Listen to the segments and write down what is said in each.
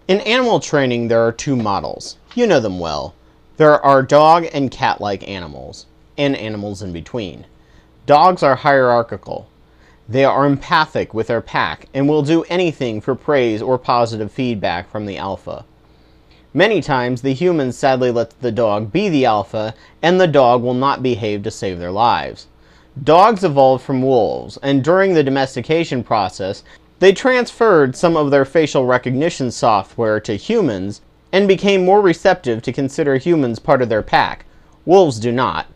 In animal training, there are two models. You know them well. There are dog and cat-like animals, and animals in between. Dogs are hierarchical. They are empathic with their pack and will do anything for praise or positive feedback from the alpha. Many times, the humans sadly let the dog be the alpha, and the dog will not behave to save their lives. Dogs evolved from wolves, and during the domestication process, they transferred some of their facial recognition software to humans and became more receptive to consider humans part of their pack. Wolves do not.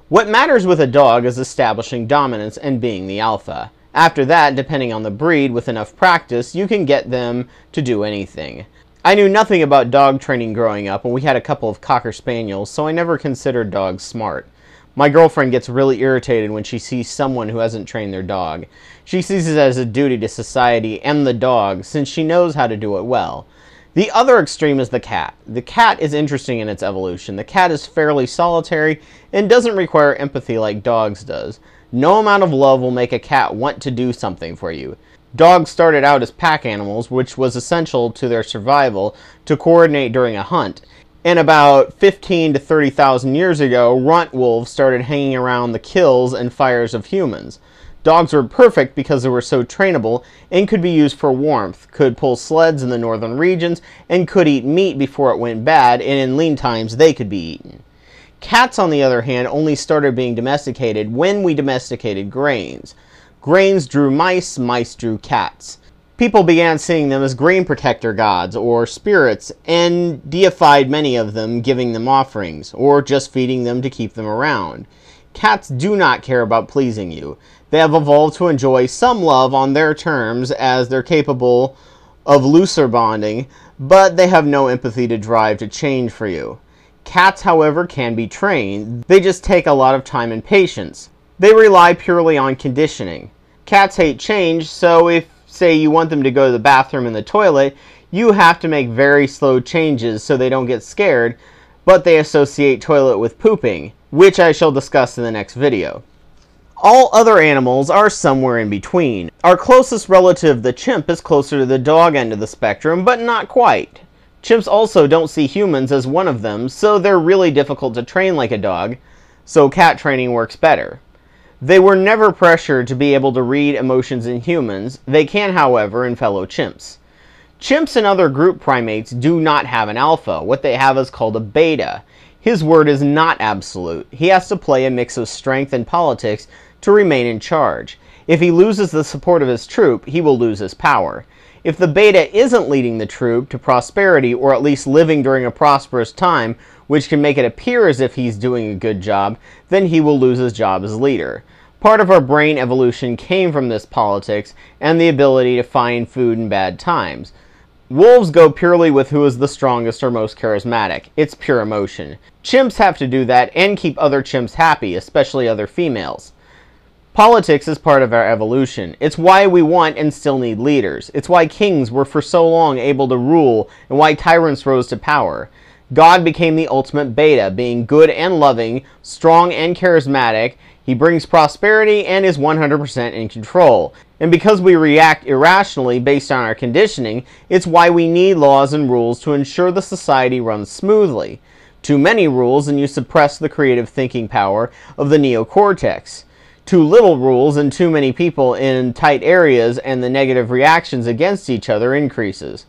What matters with a dog is establishing dominance and being the alpha. After that, depending on the breed, with enough practice, you can get them to do anything. I knew nothing about dog training growing up, and we had a couple of Cocker Spaniels, so I never considered dogs smart. My girlfriend gets really irritated when she sees someone who hasn't trained their dog. She sees it as a duty to society and the dog, since she knows how to do it well. The other extreme is the cat. The cat is interesting in its evolution. The cat is fairly solitary and doesn't require empathy like dogs does. No amount of love will make a cat want to do something for you. Dogs started out as pack animals, which was essential to their survival to coordinate during a hunt. And about 15 to 30,000 years ago, runt wolves started hanging around the kills and fires of humans. Dogs were perfect because they were so trainable and could be used for warmth, could pull sleds in the northern regions, and could eat meat before it went bad, and in lean times they could be eaten. Cats, on the other hand, only started being domesticated when we domesticated grains. Grains drew mice, mice drew cats. People began seeing them as grain protector gods or spirits and deified many of them, giving them offerings or just feeding them to keep them around. Cats do not care about pleasing you. They have evolved to enjoy some love on their terms as they're capable of looser bonding, but they have no empathy to drive to change for you. Cats, however, can be trained. They just take a lot of time and patience. They rely purely on conditioning. Cats hate change, so if say you want them to go to the bathroom and the toilet, you have to make very slow changes so they don't get scared, but they associate toilet with pooping, which I shall discuss in the next video. All other animals are somewhere in between. Our closest relative, the chimp, is closer to the dog end of the spectrum, but not quite. Chimps also don't see humans as one of them, so they're really difficult to train like a dog, so cat training works better. They were never pressured to be able to read emotions in humans. They can, however, in fellow chimps. Chimps and other group primates do not have an alpha. What they have is called a beta. His word is not absolute. He has to play a mix of strength and politics to remain in charge. If he loses the support of his troop, he will lose his power. If the beta isn't leading the troop to prosperity, or at least living during a prosperous time, which can make it appear as if he's doing a good job, then he will lose his job as leader. Part of our brain evolution came from this politics and the ability to find food in bad times. Wolves go purely with who is the strongest or most charismatic. It's pure emotion. Chimps have to do that and keep other chimps happy, especially other females. Politics is part of our evolution. It's why we want and still need leaders. It's why kings were for so long able to rule and why tyrants rose to power. God became the ultimate beta, being good and loving, strong and charismatic. He brings prosperity and is 100% in control. And because we react irrationally based on our conditioning, it's why we need laws and rules to ensure the society runs smoothly. Too many rules and you suppress the creative thinking power of the neocortex. Too little rules and too many people in tight areas and the negative reactions against each other increases.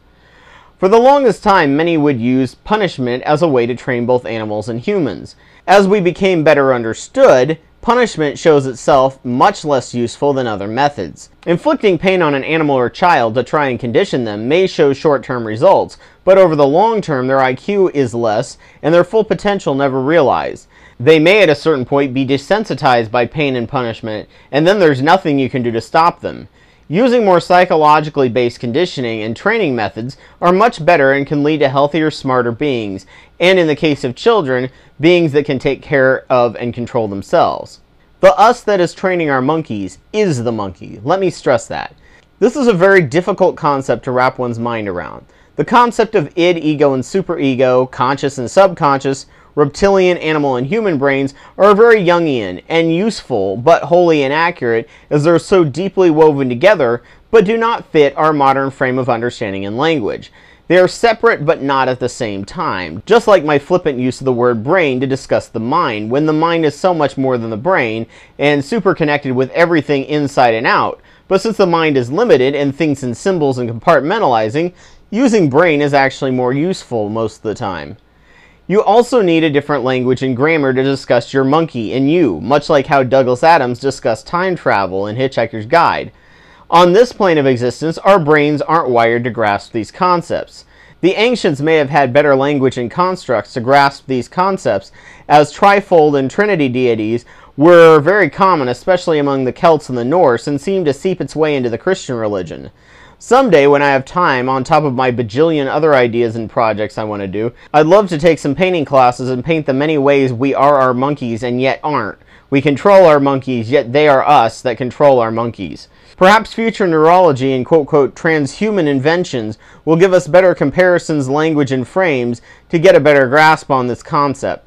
For the longest time, many would use punishment as a way to train both animals and humans. As we became better understood, punishment shows itself much less useful than other methods. Inflicting pain on an animal or child to try and condition them may show short-term results, but over the long term their IQ is less and their full potential never realized. They may at a certain point be desensitized by pain and punishment, and then there's nothing you can do to stop them. Using more psychologically based conditioning and training methods are much better and can lead to healthier, smarter beings, and in the case of children, beings that can take care of and control themselves. The us that is training our monkeys is the monkey. Let me stress that. This is a very difficult concept to wrap one's mind around. The concept of id, ego, and superego, conscious and subconscious, reptilian, animal, and human brains are very Jungian and useful, but wholly inaccurate as they're so deeply woven together, but do not fit our modern frame of understanding and language. They are separate but not at the same time, just like my flippant use of the word brain to discuss the mind, when the mind is so much more than the brain and super connected with everything inside and out. But since the mind is limited and thinks in symbols and compartmentalizing, using brain is actually more useful most of the time. You also need a different language and grammar to discuss your monkey and you, much like how Douglas Adams discussed time travel in Hitchhiker's Guide. On this plane of existence, our brains aren't wired to grasp these concepts. The ancients may have had better language and constructs to grasp these concepts, as trifold and trinity deities were very common, especially among the Celts and the Norse, and seemed to seep its way into the Christian religion. Someday, when I have time, on top of my bajillion other ideas and projects I want to do, I'd love to take some painting classes and paint the many ways we are our monkeys and yet aren't. We control our monkeys, yet they are us that control our monkeys. Perhaps future neurology and quote-quote transhuman inventions will give us better comparisons, language, and frames to get a better grasp on this concept.